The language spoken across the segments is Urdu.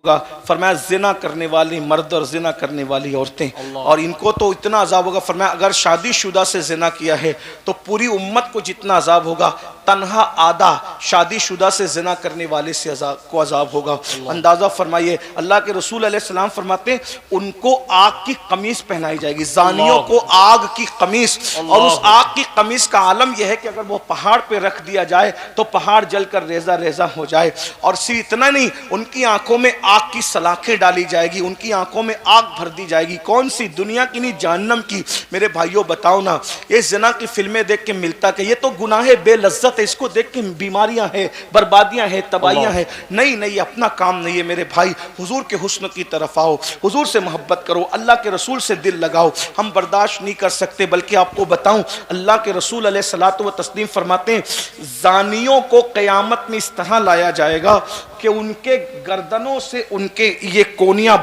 فرمایا زنا کرنے والی مرد اور زنا کرنے والی عورتیں، اور ان کو تو اتنا عذاب ہوگا. فرمایا اگر شادی شدہ سے زنا کیا ہے تو پوری امت کو جتنا عذاب ہوگا، تنہا آدھا شادی شدہ سے زنا کرنے والے سے کو عذاب ہوگا. اندازہ فرمائیے. اللہ کے رسول علیہ السلام فرماتے ہیں ان کو آگ کی قمیص پہنائی جائے گی، زانیوں کو آگ کی قمیص. اور اس آگ کی قمیص کا عالم یہ ہے کہ اگر وہ پہاڑ پہ رکھ دیا جائے تو پہاڑ جل کر ریزہ ریزہ ہو جائے. اور صرف اتنا نہیں، ان کی آنکھوں میں آگ کی سلاخیں ڈالی جائے گی، ان کی آنکھوں میں آگ بھر دی جائے گی. کون سی؟ دنیا کی نہیں، جہنم کی. میرے بھائیوں بتاؤ نا، یہ زنا کی فلمیں دیکھ کے ملتا کہ یہ تو گناہ بے لذت ہے، اس کو دیکھ کے بیماریاں ہیں، بربادیاں ہیں، تباہیاں ہیں. نہیں نہیں، اپنا کام نہیں ہے میرے بھائی. حضور کے حسن کی طرف آؤ، حضور سے محبت کرو، اللہ کے رسول سے دل لگاؤ. ہم برداشت نہیں کر سکتے. بلکہ آپ کو بتاؤں، اللہ کے رسول علیہ الصلوۃ والتسلیم فرماتے ہیں زانیوں کو قیامت میں اس طرح لایا جائے گا کہ ان کے گردنوں سے ان کے یہ کونیاں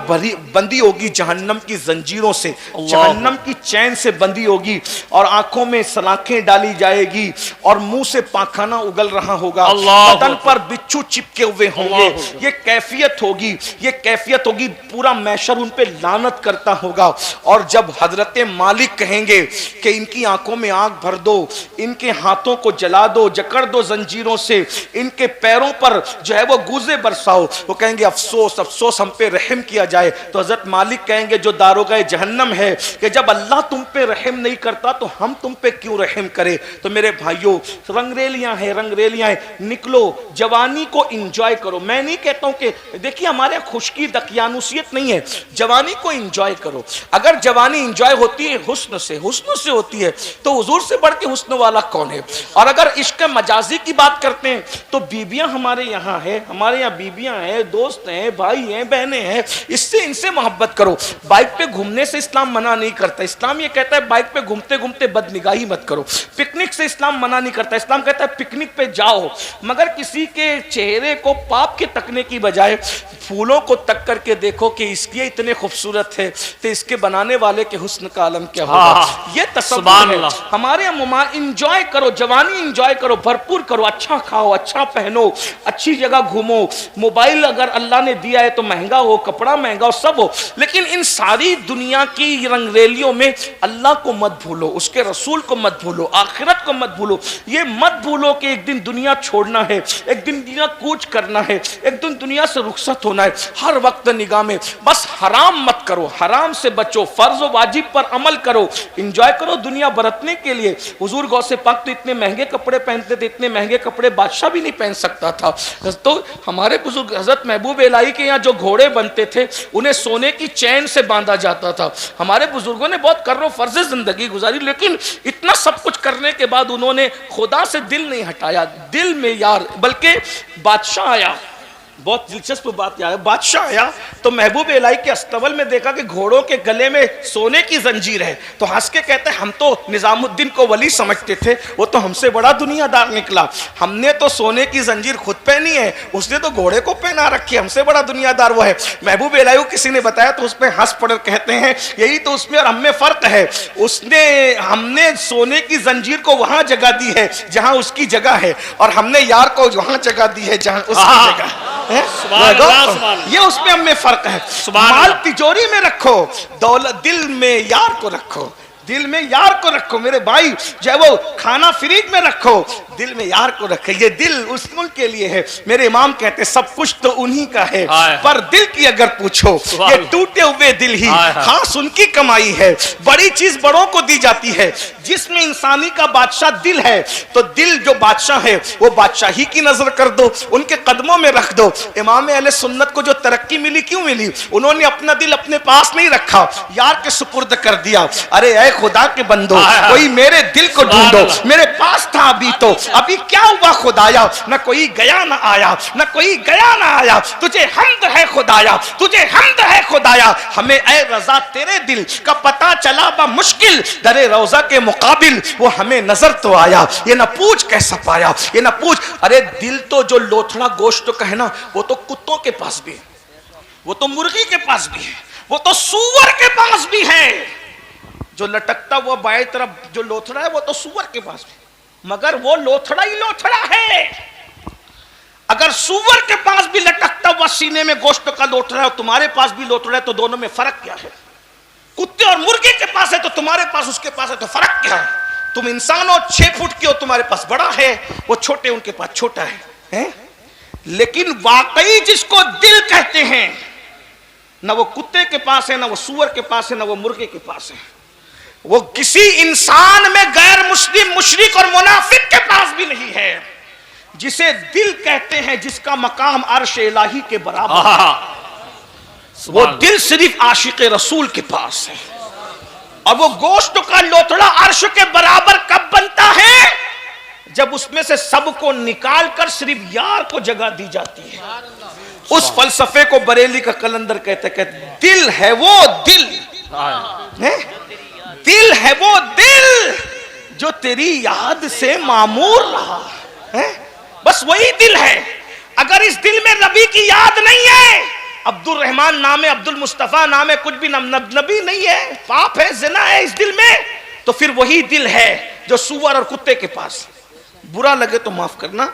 بندی ہوگی جہنم کی زنجیروں سے، جہنم کی چین سے بندی ہوگی، اور آنکھوں میں سلاخیں ڈالی جائے گی، اور منہ سے پاخانہ اگل رہا ہوگا، بدن پر بچھو چپکے ہوئے ہوں گے. یہ کیفیت ہوگی، یہ کیفیت ہوگی. پورا محشر ان پہ لعنت کرتا ہوگا. اور جب حضرت مالک کہیں گے کہ ان کی آنکھوں میں آگ بھر دو، ان کے ہاتھوں کو جلا دو، جکڑ دو زنجیروں سے، ان کے پیروں پر جو ہے وہ گوزے برساؤ، وہ کہیں گے افسوس افسوس ہم پہ رحم کیا جائے. تو حضرت مالک کہیں گے جو داروغہ جہنم ہے کہ جب اللہ تم پہ رحم نہیں کرتا تو ہم تم پہ کیوں رحم کرے. تو میرے بھائیوں، رنگریلیاں ہیں، رنگریلیاں ہیں. نکلو، جوانی کو انجوائے کرو. میں نہیں کہتا ہوں کہ دیکھیے ہمارے خشکی دقیانوسیت نہیں ہے، جوانی کو انجوائے کرو. اگر جوانی انجوائے ہوتی ہے حسن سے ہوتی ہے تو حضور سے بڑھ کے حسن والا کون ہے. اور اگر عشق مجازی کی بات کرتے ہیں تو بیویاں ہمارے یہاں ہیں، ہمارے یہاں بیویاں ہیں، دوست ہیں، بھائی ہیں، بہنیں ہیں. ان سے محبت کرو. بائک پہ گھومنے سے اسلام منع نہیں کرتا. اسلام یہ کہتا ہے بائک پہ گھومتے گھومتے بد نگاہی مت کرو. پکنک سے اسلام منع نہیں کرتا. اسلام کہتا ہے پکنک پہ جاؤ، مگر کسی کے چہرے کو پاپ کے تکنے کی بجائے پھولوں کو تک کر کے دیکھو کہ اس کی اتنے خوبصورت ہے تو اس کے بنانے والے کے حسن کا عالم کیا ہوگا. یہ تصور ہے. ہمارے یہاں انجوائے کرو، جوانی انجوائے کرو، بھرپور کرو. اچھا کھاؤ، اچھا پہنو، اچھی جگہ گھومو. موبائل اگر اللہ نے دیا ہے تو مہنگا ہو، کپڑا مہنگا ہو، سب ہو، لیکن ان ساری دنیا کی رنگریلیوں میں اللہ کو مت بھولو، اس کے رسول کو مت بھولو، آخرت کو مت بھولو. یہ مت بھولو کہ ایک دن دنیا چھوڑنا ہے، ایک دن دنیا کوچ کرنا ہے، ایک دن دنیا سے رخصت ہونا ہے. ہر وقت نگاہ میں بس حرام مت کرو، حرام سے بچو، فرض و واجب پر عمل کرو. انجوائے کرو دنیا برتنے کے لیے. حضور غوث پاک تو اتنے مہنگے کپڑے پہنتے تھے، اتنے مہنگے کپڑے بادشاہ بھی نہیں پہن سکتا تھا. تو ہمارے بزرگ حضرت محبوب الہی کے یہاں جو گھوڑے بنتے تھے انہیں سونے کی چین سے باندھا جاتا تھا. ہمارے بزرگوں نے بہت کر و فرض زندگی گزاری، لیکن اتنا سب کچھ کرنے کے بعد انہوں نے خدا سے دل نہیں ہٹایا. دل میں یار، بلکہ بادشاہ آیا. بہت دلچسپ بات یہ ہے، بادشاہ آیا تو محبوب الہی کے استبل میں دیکھا کہ گھوڑوں کے گلے میں سونے کی زنجیر ہے. تو ہنس کے کہتے ہیں ہم تو نظام الدین کو ولی سمجھتے تھے، وہ تو ہم سے بڑا دنیا دار نکلا. ہم نے تو سونے کی زنجیر خود پہنی ہے، اس نے تو گھوڑے کو پہنا رکھی، ہم سے بڑا دنیا دار وہ ہے. محبوب الہی کو کسی نے بتایا تو اس پہ ہنس پڑ کہتے ہیں یہی تو اس میں اور ہم میں فرق ہے. ہم نے سونے کی زنجیر کو وہاں جگہ دی ہے جہاں اس کی جگہ ہے، اور ہم نے یار کو وہاں جگہ دی ہے جہاں اس کی جگہ ہے. یہ اس میں ہم میں فرق ہے. مال تجوری میں رکھو، دولت دل میں یار کو رکھو. دل میں یار کو رکھو میرے بھائی. جو ہے وہ کھانا فریج میں رکھو، دل میں یار کو رکھے. یہ دل اس ملک کے لیے ہے. میرے امام کہتے سب کچھ تو انہی کا ہے، پر دل کی اگر پوچھو یہ ٹوٹے ہوئے دل ہی خاص ان کی کمائی ہے. بڑی چیز بڑوں کو دی جاتی ہے. جس میں انسانی کا بادشاہ دل ہے تو دل جو بادشاہ ہے وہ بادشاہی کی نظر کر دو، ان کے قدموں میں رکھ دو. امام اہل سنت کو جو ترقی ملی کیوں ملی؟ انہوں نے اپنا دل اپنے پاس نہیں رکھا، یار کے سپرد کر دیا. ارے اے خدا کے بندو، کوئی میرے دل کو ڈھونڈو، میرے پاس تھا ابھی تو، ابھی کیا ہوا خدایا؟ نہ کوئی گیا نہ آیا، نہ کوئی گیا نہ آیا. تجھے حمد ہے خدایا، تجھے حمد ہے خدایا. ہمیں اے رضا تیرے دل کا پتہ چلا بمشکل، در روضہ کے مقابل وہ ہمیں نظر تو آیا. یہ نہ پوچھ کیسا پایا، یہ نہ پوچھ. ارے دل تو جو لوتھڑا گوشت کا ہے نا وہ تو کتوں کے پاس بھی ہے، وہ تو مرغی کے پاس بھی ہے، وہ تو سور کے پاس بھی ہے. جو لٹکتا ہوا بائیں طرف جو لوتھڑا ہے وہ تو سور کے پاس بھی، مگر وہ لوتھڑا ہی لوتھڑا ہے. اگر سور کے پاس بھی لٹکتا ہوا سینے میں گوشت کا لوٹ رہا ہے اور تمہارے پاس بھی لوٹ رہا ہے تو دونوں میں فرق کیا ہے؟ کتے اور مرغے کے پاس ہے تو تمہارے پاس اس کے پاس ہے تو فرق کیا ہے؟ تم انسان ہو 6 فٹ کے ہو، تمہارے پاس بڑا ہے، وہ چھوٹے ان کے پاس چھوٹا ہے۔ لیکن واقعی جس کو دل کہتے ہیں، نہ وہ کتے کے پاس ہے، نہ وہ سور کے پاس ہے، نہ وہ مرغے کے پاس ہے، وہ کسی انسان میں غیر مسلم مشرک اور منافق کے پاس بھی نہیں ہے۔ جسے دل کہتے ہیں، جس کا مقام عرش الہی کے برابر ہے، وہ دل صرف عاشق رسول کے پاس ہے۔ اور وہ گوشت کا لوتڑا عرش کے برابر کب بنتا ہے؟ جب اس میں سے سب کو نکال کر صرف یار کو جگہ دی جاتی ہے۔ اس فلسفے کو بریلی کا قلندر کہتے دل ہے وہ دل، دل ہے وہ دل جو تیری یاد سے معمور رہا، بس وہی دل ہے۔ اگر اس دل میں نبی کی یاد نہیں ہے، عبد الرحمن نام ہے، عبد المصطفیٰ نام ہے، کچھ بھی نبی نہیں ہے، پاپ ہے، زنا ہے اس دل میں، تو پھر وہی دل ہے جو سور اور کتے کے پاس۔ برا لگے تو معاف کرنا،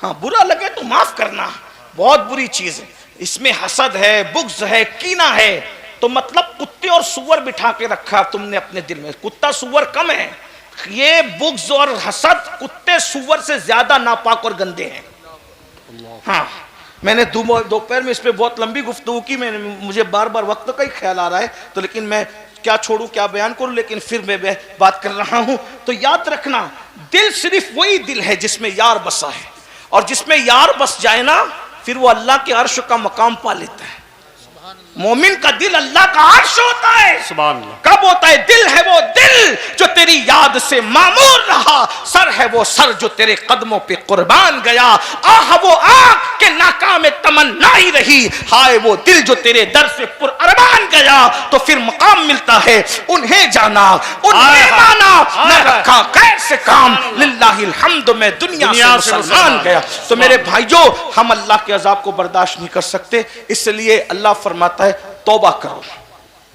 ہاں برا لگے تو معاف کرنا، بہت بری چیز ہے۔ اس میں حسد ہے، بغض ہے، کینہ ہے، تو مطلب کتے اور سور بٹھا کے رکھا تم نے اپنے دل میں۔ کتا سور کم ہے، یہ بغض اور حسد کتے سور سے زیادہ ناپاک اور گندے ہیں۔ ہاں میں نے دوپہر میں اس پہ بہت لمبی گفتگو کی، مجھے بار بار وقت کا ہی خیال آ رہا ہے، تو لیکن میں کیا چھوڑوں کیا بیان کروں، لیکن پھر میں بات کر رہا ہوں۔ تو یاد رکھنا، دل صرف وہی دل ہے جس میں یار بسا ہے، اور جس میں یار بس جائے نا، پھر وہ اللہ کے عرش کا مقام پا لیتا ہے۔ مومن کا دل اللہ کا عرش ہوتا ہے۔ سبحان اللہ۔ کب ہوتا ہے؟ دل ہے وہ دل جو تیری یاد سے معمور رہا، سر ہے وہ سر جو تیرے قدموں پہ قربان گیا، آہ وہ آنکھ کہ ناکام تمنا ہی رہی، ہائے وہ دل جو تیرے در سے پر ارمان گیا۔ تو پھر مقام ملتا ہے، انہیں جانا، انہیں مانا، نہ رکھا غیر سے کام، للہ الحمد میں دنیا سے مسلمان گیا۔ تو میرے بھائیوں، ہم اللہ کے عذاب کو برداشت نہیں کر سکتے، اس لیے اللہ فرماتا ہے توبہ کرو۔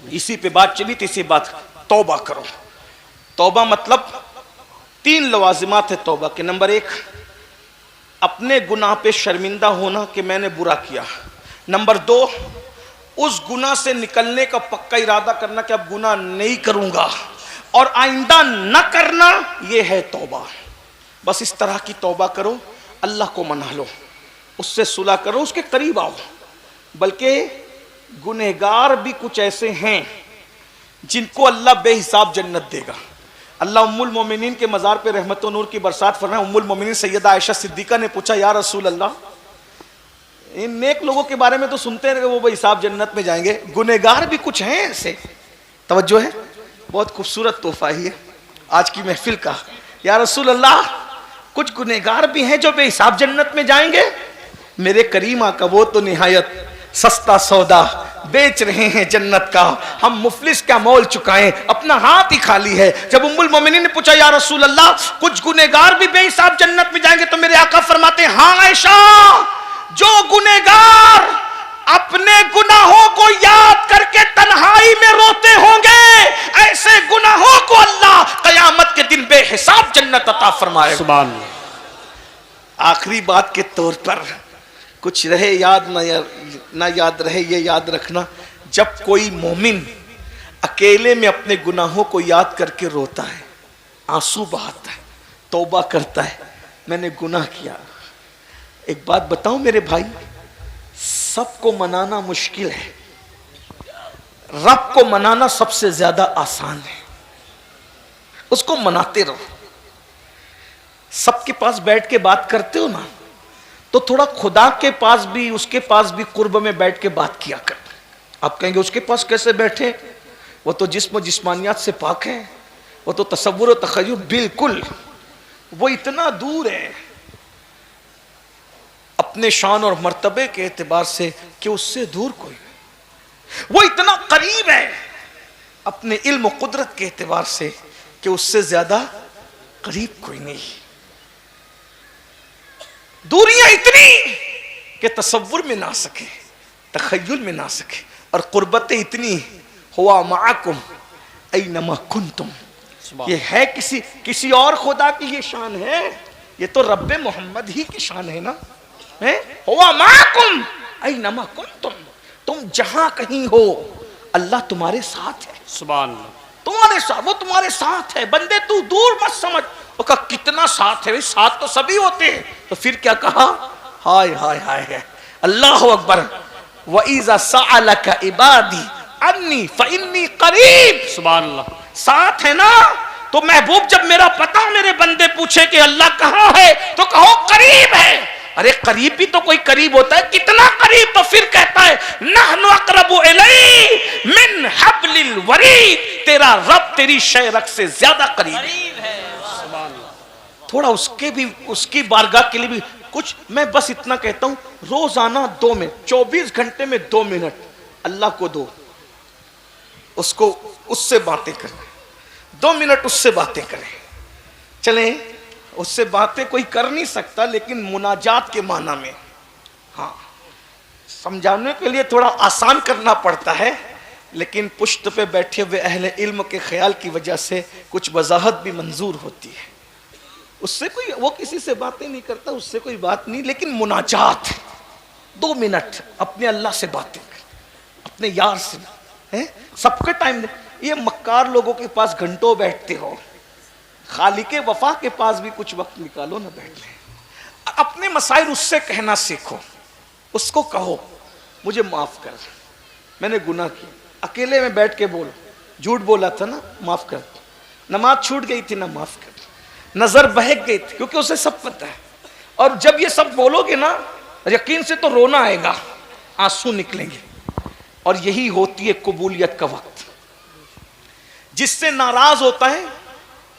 اسی پہ بات چلی تھی، اسی بات، توبہ کرو۔ توبہ مطلب 3 لوازمات ہے توبہ کے۔ نمبر 1، اپنے گناہ پہ شرمندہ ہونا کہ میں نے برا کیا۔ نمبر 2، اس گناہ سے نکلنے کا پکا ارادہ کرنا کہ اب گناہ نہیں کروں گا اور آئندہ نہ کرنا، یہ ہے توبہ۔ بس اس طرح کی توبہ کرو، اللہ کو منا لو، اس سے صلح کرو، اس کے قریب آؤ۔ بلکہ گنہگار بھی کچھ ایسے ہیں جن کو اللہ بے حساب جنت دے گا۔ اللہ ام المومنین کے مزار پہ رحمت و نور کی برسات فرمائے۔ ام المومنین سیدہ عائشہ صدیقہ نے پوچھا، یا رسول اللہ، ان نیک لوگوں کے بارے میں تو سنتے ہیں کہ وہ بے حساب جنت میں جائیں گے، گنہگار بھی کچھ ہیں ایسے؟ توجہ ہے، بہت خوبصورت تحفہ ہی ہے آج کی محفل کا۔ یا رسول اللہ، کچھ گنہگار بھی ہیں جو بے حساب جنت میں جائیں گے؟ میرے کریم آقا وہ تو نہایت سستا سودا بیچ رہے ہیں جنت کا، ہم مفلس کیا مول چکائیں، اپنا ہاتھ ہی خالی ہے۔ جب ام المومنین نے پوچھا، یا رسول اللہ، کچھ گنہگار بھی بے حساب جنت میں جائیں گے؟ تو میرے آقا فرماتے ہیں، ہاں عائشہ، جو گنہگار اپنے گناہوں کو یاد کر کے تنہائی میں روتے ہوں گے، ایسے گناہوں کو اللہ قیامت کے دن بے حساب جنت عطا فرمائے۔ سبحان اللہ۔ آخری بات کے طور پر، کچھ رہے یاد نہ یاد رہے، یہ یاد رکھنا، جب کوئی مومن اکیلے میں اپنے گناہوں کو یاد کر کے روتا ہے، آنسو بہاتا ہے، توبہ کرتا ہے، میں نے گناہ کیا۔ ایک بات بتاؤں میرے بھائی، سب کو منانا مشکل ہے، رب کو منانا سب سے زیادہ آسان ہے۔ اس کو مناتے رہو۔ سب کے پاس بیٹھ کے بات کرتے ہو نا، تو تھوڑا خدا کے پاس بھی، اس کے پاس بھی قرب میں بیٹھ کے بات کیا کر۔ آپ کہیں گے اس کے پاس کیسے بیٹھے، وہ تو جسم و جسمانیات سے پاک ہے، وہ تو تصور و تخیل، بالکل وہ اتنا دور ہے اپنے شان اور مرتبے کے اعتبار سے کہ اس سے دور کوئی نہیں، وہ اتنا قریب ہے اپنے علم و قدرت کے اعتبار سے کہ اس سے زیادہ قریب کوئی نہیں۔ دوریاں اتنی کہ تصور میں نہ سکے، تخیل میں نہ سکے، اور قربتیں اتنی، ہوا معکم اینما کنتم، یہ ہے کسی اور خدا کی یہ شان ہے؟ یہ تو رب محمد ہی کی شان ہے نا۔ ہوا معکم اینما کنتم، تم جہاں کہیں ہو اللہ تمہارے ساتھ ہے، سبحان اللہ، تمہارے ساتھ، وہ تمہارے ساتھ ہے، بندے تو دور مت سمجھ۔ وہ کہا کتنا ساتھ ہے، ساتھ تو سبھی ہوتے ہیں۔ تو پھر کیا کہا، ہائے ہائے ہائے، اللہ اکبر، وَإِذَا سَأَلَكَ عِبَادِي عَنِّي فَإِنِّي قَرِيب، سبحان اللہ، ساتھ ہے نا؟ تو محبوب جب میرا پتہ میرے بندے پوچھے کہ اللہ کہاں ہے تو کہو قریب ہے۔ ارے قریب بھی تو کوئی قریب ہوتا ہے، کتنا قریب؟ تو پھر کہتا ہے نحن اقرب الیہ من حبل الورید، تیرا رب تیری شہرک سے زیادہ قریب ہے۔ سبحان اللہ، تھوڑا اس کے بھی، اس کی بارگاہ کے لیے بھی کچھ، میں بس اتنا کہتا ہوں، روزانہ 2 منٹ، 24 گھنٹے میں 2 منٹ اللہ کو دو، اس کو، اس سے باتیں کریں، 2 منٹ اس سے باتیں کریں۔ چلیں، اس سے باتیں کوئی کر نہیں سکتا لیکن مناجات کے معنی میں، ہاں سمجھانے کے لیے تھوڑا آسان کرنا پڑتا ہے، لیکن پشت پہ بیٹھے ہوئے اہل علم کے خیال کی وجہ سے کچھ وضاحت بھی منظور ہوتی ہے۔ اس سے کوئی، وہ کسی سے باتیں نہیں کرتا، اس سے کوئی بات نہیں، لیکن مناجات 2 منٹ اپنے اللہ سے باتیں کر، اپنے یار سے، سب کا ٹائم دے۔ یہ مکار لوگوں کے پاس گھنٹوں بیٹھتے ہو، خالق وفا کے پاس بھی کچھ وقت نکالو نہ، بیٹھ لیں، اپنے مسائل اس سے کہنا سیکھو، اس کو کہو مجھے معاف کر، میں نے گناہ کیا، اکیلے میں بیٹھ کے بولو، جھوٹ بولا تھا نا معاف کر، نماز چھوٹ گئی تھی نا معاف کر، نظر بہک گئی تھی، کیونکہ اسے سب پتہ ہے۔ اور جب یہ سب بولو گے نا، یقین سے تو رونا آئے گا، آنسو نکلیں گے، اور یہی ہوتی ہے قبولیت کا وقت۔ جس سے ناراض ہوتا ہے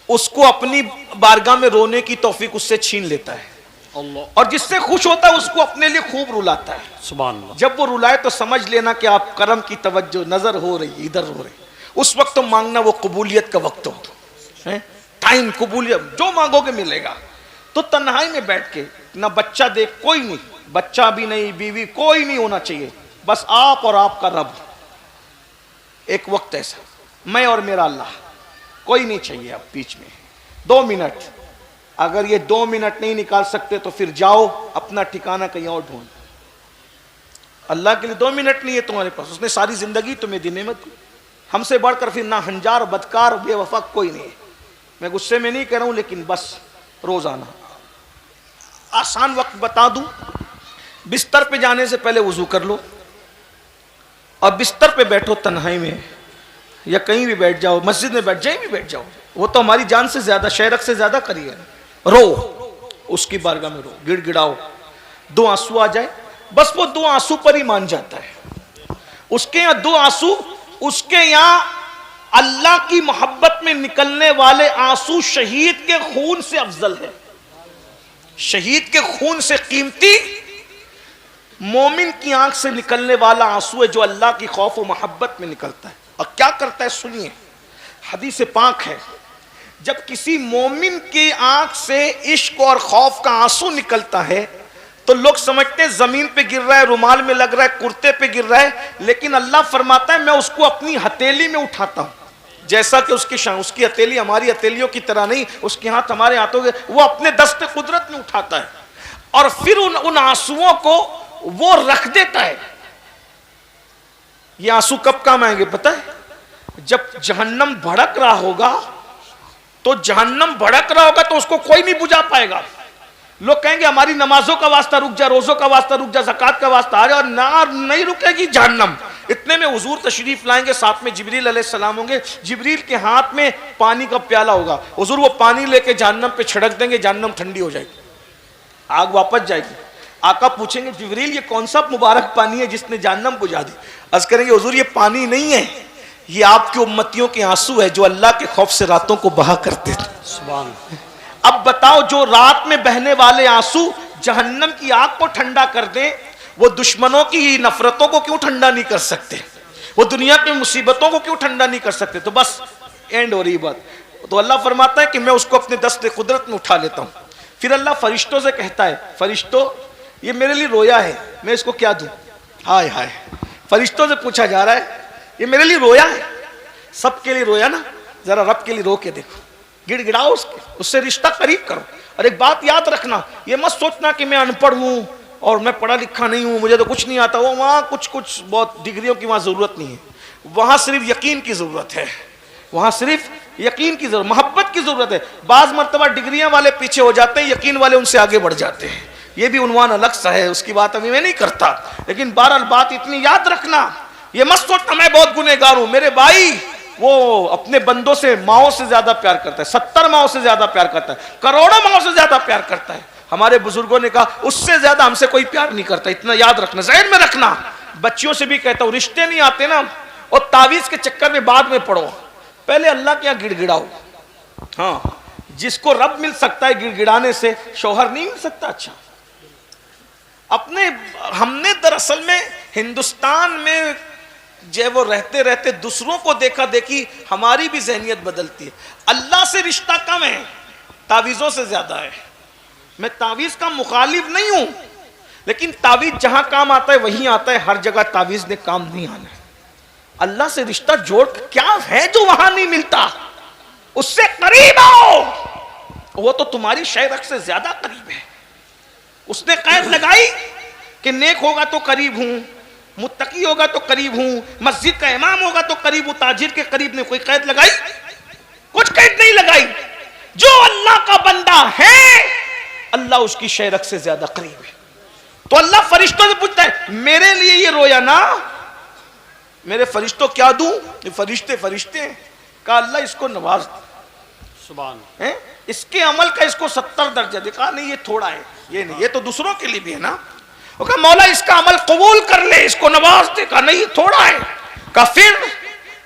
اس کو اپنی بارگاہ میں رونے کی توفیق اس سے چھین لیتا ہے، اللہ، اور جس سے خوش ہوتا ہے اس کو اپنے لیے خوب رلاتا ہے۔ سبحان اللہ، جب وہ رلائے تو سمجھ لینا کہ آپ کرم کی توجہ نظر ہو رہی، ادھر ہو رہی، اس وقت تو مانگنا وہ قبولیت کا وقت ہو، ٹائم قبولیت، جو مانگو گے ملے گا۔ تو تنہائی میں بیٹھ کے، نہ بچہ دیکھ، کوئی نہیں، بچہ بھی نہیں، بیوی کوئی نہیں ہونا چاہیے، بس آپ اور آپ کا رب، ایک وقت ایسا، میں اور میرا اللہ، کوئی نہیں چاہیے اب بیچ میں۔ 2 منٹ، اگر یہ 2 منٹ نہیں نکال سکتے تو پھر جاؤ اپنا ٹھکانہ کہیں اور ڈھونڈ۔ اللہ کے لیے 2 منٹ نہیں ہے تمہارے پاس، اس نے ساری زندگی تمہیں دی نعمت۔ ہم سے بڑھ کر پھر نہ ہنجار، بدکار، بے وفا کوئی نہیں ہے۔ میں غصے میں نہیں کہہ رہا ہوں، لیکن بس روزانہ آسان وقت بتا دوں، بستر پہ جانے سے پہلے وضو کر لو، اور بستر پہ بیٹھو تنہائی میں، یا کہیں بھی بیٹھ جاؤ، مسجد میں بیٹھ جائیں بھی بیٹھ جاؤ، وہ تو ہماری جان سے زیادہ، شہرک سے زیادہ قریب ہے، رو اس کی بارگاہ میں، رو، گڑ گڑاؤ، 2 آنسو آ جائے، بس وہ 2 آنسو پر ہی مان جاتا ہے۔ اس کے یہاں 2 آنسو، اس کے یہاں اللہ کی محبت میں نکلنے والے آنسو شہید کے خون سے افضل ہے، شہید کے خون سے قیمتی مومن کی آنکھ سے نکلنے والا آنسو ہے جو اللہ کی خوف و محبت میں نکلتا ہے۔ اور کیا کرتا ہے سنیے، حدیث پاک ہے، جب کسی مومن کی آنکھ سے عشق اور خوف کا آنسو نکلتا ہے تو لوگ سمجھتے ہیں زمین پہ گر رہا ہے، رومال میں لگ رہا ہے، کرتے پہ گر رہا ہے، لیکن اللہ فرماتا ہے میں اس کو اپنی ہتھیلی میں اٹھاتا ہوں، جیسا کہ اس کی ہتھیلی ہماری ہتھیلیوں کی طرح نہیں، اس کے ہاتھ ہمارے ہاتھوں کے، وہ اپنے دست قدرت میں اٹھاتا ہے، اور پھر ان آنسوؤں کو وہ رکھ دیتا ہے۔ یہ آنسو کب کام آئیں گے پتہ ہے؟ جب جہنم بھڑک رہا ہوگا، تو جہنم بھڑک رہا ہوگا تو اس کو کوئی نہیں بجھا پائے گا۔ لوگ کہیں گے ہماری نمازوں کا واسطہ رک جا، روزوں کا واسطہ رک جا، زکوٰۃ کا واسطہ آ جا، اور نار نہیں رکے گی جہنم۔ اتنے میں حضور تشریف لائیں گے، ساتھ میں جبریل علیہ السلام ہوں گے، جبریل کے ہاتھ میں پانی کا پیالہ ہوگا، حضور وہ پانی لے کے جہنم پہ چھڑک دیں گے، جہنم ٹھنڈی ہو جائے گی، آگ واپس جائے گی۔ آقا پوچھیں گے جبریل یہ کون سا مبارک پانی ہے جس نے جہنم بجھا دی؟ عرض کریں گے حضور یہ پانی نہیں ہے، یہ آپ کے امتیوں کے آنسو ہے جو اللہ کے خوف سے راتوں کو بہا کرتے تھے۔ سبحان اللہ، اب بتاؤ جو رات میں بہنے والے آنسو جہنم کی آگ کو ٹھنڈا کر دیں، وہ دشمنوں کی نفرتوں کو کیوں ٹھنڈا نہیں کر سکتے؟ وہ دنیا کی مصیبتوں کو کیوں ٹھنڈا نہیں کر سکتے؟ تو بس اینڈ ہو رہی بات۔ تو اللہ فرماتا ہے کہ میں اس کو اپنے دست قدرت میں اٹھا لیتا ہوں۔ پھر اللہ فرشتوں سے کہتا ہے فرشتوں یہ میرے لیے رویا ہے، میں اس کو کیا دوں؟ ہائے ہائے، فرشتوں سے پوچھا جا رہا ہے یہ میرے لیے رویا ہے، سب کے لیے رویا نا، ذرا رب کے لیے رو کے دیکھو، گڑ گڑاؤ اس سے رشتہ قریب کرو۔ اور ایک بات یاد رکھنا، یہ مت سوچنا کہ میں ان پڑھ ہوں، اور میں پڑھا لکھا نہیں ہوں, مجھے تو کچھ نہیں آتا, وہ وہاں کچھ بہت ڈگریوں کی وہاں ضرورت نہیں ہے. وہاں صرف یقین کی ضرورت ہے, وہاں صرف یقین کی ضرورت, محبت کی ضرورت ہے. بعض مرتبہ ڈگریاں والے پیچھے ہو جاتے ہیں, یقین والے ان سے آگے بڑھ جاتے ہیں. یہ بھی عنوان الگ سا ہے, اس کی بات ابھی میں نہیں کرتا. لیکن بہرحال بات اتنی یاد رکھنا, یہ مت سوچنا میں بہت گنہگار ہوں. میرے بھائی وہ اپنے بندوں سے ماؤں سے زیادہ پیار کرتا ہے, 70 ماؤں سے زیادہ پیار کرتا ہے, کروڑوں ماؤں سے زیادہ پیار کرتا ہے. ہمارے بزرگوں نے کہا اس سے زیادہ ہم سے کوئی پیار نہیں کرتا. اتنا یاد رکھنا, ذہن میں رکھنا. بچیوں سے بھی کہتا ہوں, رشتے نہیں آتے نا اور تعویذ کے چکر میں بعد میں پڑو, پہلے اللہ کے یہاں گڑ گڑاؤ. ہاں, جس کو رب مل سکتا ہے گڑ گڑانے سے, شوہر نہیں مل سکتا. اچھا, ہم نے دراصل میں ہندوستان میں جب وہ رہتے رہتے دوسروں کو دیکھا دیکھی ہماری بھی ذہنیت بدلتی ہے. اللہ سے رشتہ کم ہے, تعویذوں سے زیادہ ہے. میں تعویذ کا مخالف نہیں ہوں, لیکن تعویذ جہاں کام آتا ہے وہیں آتا ہے, ہر جگہ تعویذ نے کام نہیں آنا ہے. اللہ سے رشتہ جوڑ کیا ہے جو وہاں نہیں ملتا, اس سے قریب آؤ, وہ تو تمہاری شہرک سے زیادہ قریب ہے. اس نے قید لگائی کہ نیک ہوگا تو قریب ہوں, متقی ہوگا تو قریب ہوں, مسجد کا امام ہوگا تو قریب ہوں, تاجر کے قریب نے کوئی قید لگائی؟ کچھ قید نہیں لگائی. جو اللہ کا بندہ ہے اللہ اس کی شہرک سے زیادہ قریب ہے. تو اللہ فرشتوں سے پوچھتا ہے میرے لیے یہ رویا نا, میرے فرشتوں کیا دوں؟ یہ فرشتے ہیں. کہا اللہ اس کو نواز, سبحان, اس کے عمل کا اس کو 70 درجہ دے. کہا نہیں یہ تھوڑا ہے, یہ نہیں, یہ تو دوسروں کے لیے بھی ہے نا. وہ کہا مولا اس کا عمل قبول کر لے, اس کو نواز دے. کہا نہیں یہ تھوڑا ہے. کہا پھر,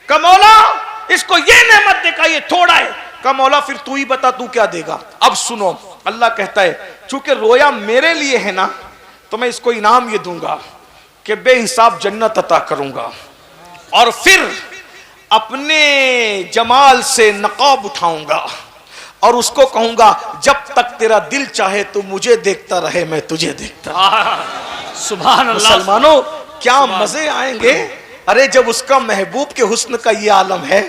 کہا مولا اس کو یہ نعمت دے. کہا یہ تھوڑا ہے. کہا مولا پھر تو ہی بتا تو کیا دے گا. اب سنو, اللہ کہتا ہے چونکہ رویا میرے لیے ہے نا تو میں اس کو انعام یہ دوں گا کہ بے حساب جنت عطا کروں گا, اور پھر اپنے جمال سے نقاب اٹھاؤں گا اور اس کو کہوں گا جب تک تیرا دل چاہے تو مجھے دیکھتا رہے, میں تجھے دیکھتا. سبحان اللہ. مسلمانوں کیا مزے آئیں گے. ارے جب اس کا محبوب کے حسن کا یہ عالم ہے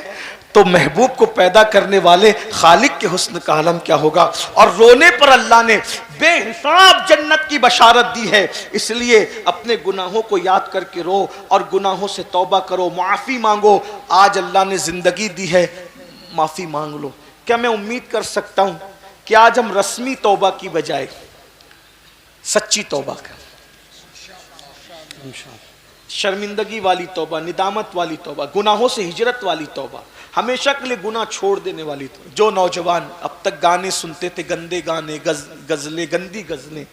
تو محبوب کو پیدا کرنے والے خالق کے حسن کا عالم کیا ہوگا. اور رونے پر اللہ نے بے حساب جنت کی بشارت دی ہے. اس لیے اپنے گناہوں کو یاد کر کے رو اور گناہوں سے توبہ کرو, معافی مانگو. آج اللہ نے زندگی دی ہے, معافی مانگ لو. کیا میں امید کر سکتا ہوں کہ آج ہم رسمی توبہ کی بجائے سچی توبہ کریں, شرمندگی والی توبہ, ندامت والی توبہ, گناہوں سے ہجرت والی توبہ, ہمیشہ کے لیے گناہ چھوڑ دینے والی توبہ. جو نوجوان اب تک گانے سنتے تھے, گندے گانے, غزلیں, گندی غزلیں,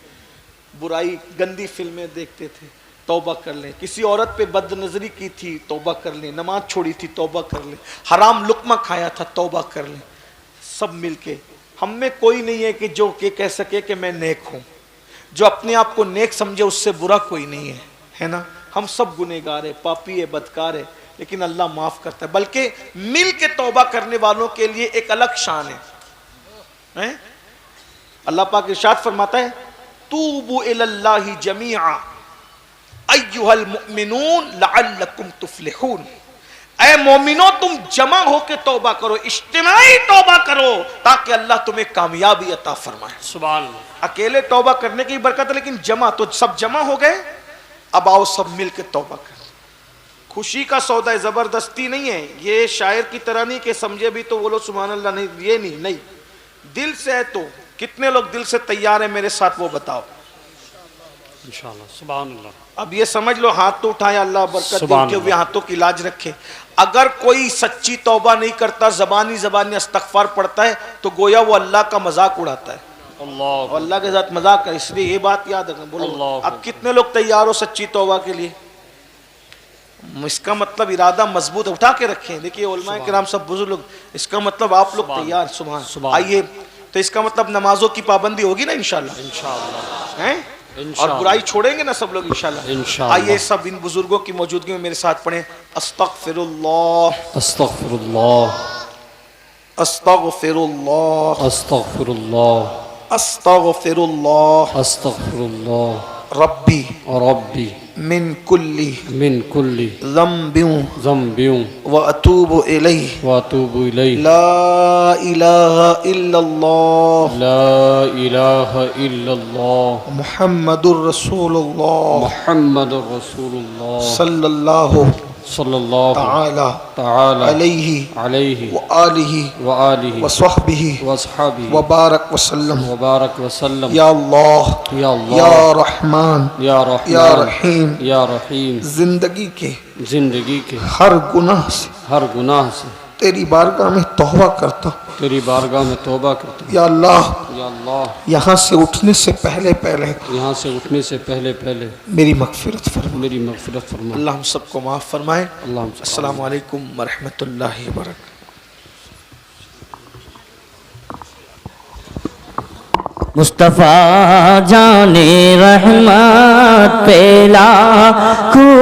برائی, گندی فلمیں دیکھتے تھے, توبہ کر لیں. کسی عورت پہ بد نظری کی تھی, توبہ کر لیں. نماز چھوڑی تھی, توبہ کر لیں. حرام لقمہ کھایا تھا, توبہ کر لیں. سب مل کے, ہم میں کوئی نہیں ہے کہ جو کہ کہہ سکے کہ میں نیک ہوں. جو اپنے آپ کو نیک سمجھے اس سے برا کوئی نہیں ہے, ہے نا. ہم سب گنہگار ہیں, پاپی ہے, بدکار ہے, لیکن اللہ معاف کرتا ہے. بلکہ مل کے توبہ کرنے والوں کے لیے ایک الگ شان ہے. اللہ پاک ارشاد فرماتا ہے توبوا الی اللہ جمیعا ایھا المؤمنون لعلکم تفلحون. اے مومنو تم جمع ہو کے توبہ کرو, اجتماعی توبہ کرو تاکہ اللہ تمہیں کامیابی عطا فرمائے. سبحان اللہ. اکیلے توبہ کرنے کی برکت ہے, لیکن جمع تو سب جمع ہو گئے. اب آؤ سب مل کے توبہ کریں. خوشی کا سودا ہے, زبردستی نہیں ہے. یہ شاعر کی طرح نہیں کہ سمجھے بھی تو بولو سبحان اللہ, نہیں, یہ نہیں. دل سے ہے. تو کتنے لوگ دل سے تیار ہیں میرے ساتھ وہ بتاؤ انشاءاللہ. سبحان اللہ. اب یہ سمجھ لو ہاتھ تو اٹھائے, اللہ برکت دے, سبحان کہ اللہ. وہ ہاتھوں کی لاج رکھے. اگر کوئی سچی توبہ نہیں کرتا, زبانی استغفار پڑھتا ہے, تو گویا وہ اللہ کا مذاق اڑاتا ہے, اللہ اور اللہ کے ساتھ مذاق ہے. اس لیے یہ بات یاد رکھنا. بولو اللہ. اب کتنے لوگ تیار ہو سچی توبہ کے لیے؟ اس کا مطلب ارادہ مضبوط اٹھا کے رکھیں. دیکھیے علماء کرام سب بزرگ, اس کا مطلب آپ لوگ تیار. سبحان. آئیے, تو اس کا مطلب نمازوں کی پابندی ہوگی نا انشاءاللہ, ہیں, اور برائی چھوڑیں گے نا سب لوگ انشاءاللہ. آئیے سب ان بزرگوں کی موجودگی میں میرے ساتھ پڑھیں استغفر اللہ, استغفر اللہ, استغفر اللہ, استغفر اللہ, استغفر اللہ, استغفر اللہ, ربی ربی من کل من كل ذنب ذنب واتوب الیہ واتوب اليه. لا الہ الا اللہ لا اله الا الله محمد الرسول اللہ محمد رسول الله صلی اللہ صلی اللہ تعالی تعالی علیہ علیہ وآلہ وآلہ وصحبہ وصحبہ وبارک وسلم وبارک وسلم. یا اللہ یا یا اللہ رحمان یا رحمان یا رحیم یا رحیم. زندگی کے زندگی کے ہر گناہ سے ہر گناہ سے تیری بارگاہ میں توبہ کرتا ہوں. تیری بارگاہ میں توبہ کرتا ہوں. یا اللہ یا اللہ یہاں سے اٹھنے سے پہلے یہاں سے اٹھنے سے پہلے میری مغفرت فرما. میری مغفرت فرما. اللہ ہم سب کو معاف فرمائے. اللہ السلام علیکم ورحمۃ اللہ وبرکاتہ. مصطفیٰ جان رحمت پہ لاکھوں